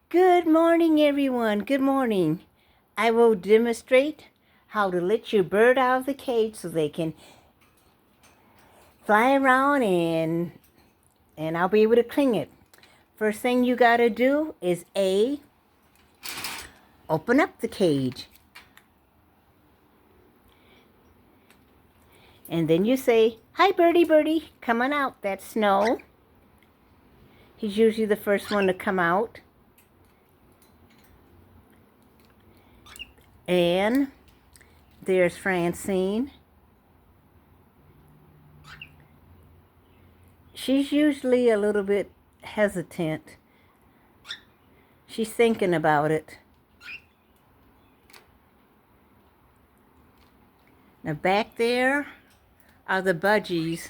Good morning, everyone. Good morning. I will demonstrate how to let your bird out of the cage so they can fly around and I'll be able to clean it. First thing you got to do is open up the cage. And then you say, "Hi, birdie, birdie, come on out." That's Snow. He's usually the first one to come out. And there's Francine. She's usually a little bit hesitant. She's thinking about it. Now back there are the budgies.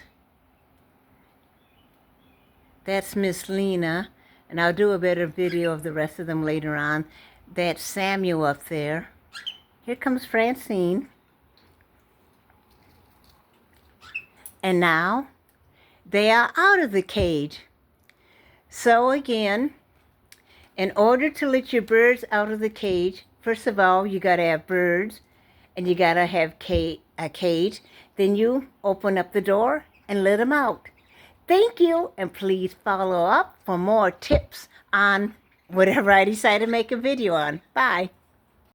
That's Miss Lena, and I'll do a better video of the rest of them later on. That's Samuel up there. Here comes Francine. And now they are out of the cage. So again, in order to let your birds out of the cage, first of all, you got to have birds and you got to have a cage. Then you open up the door and let them out. Thank you, and please follow up for more tips on whatever I decide to make a video on. Bye.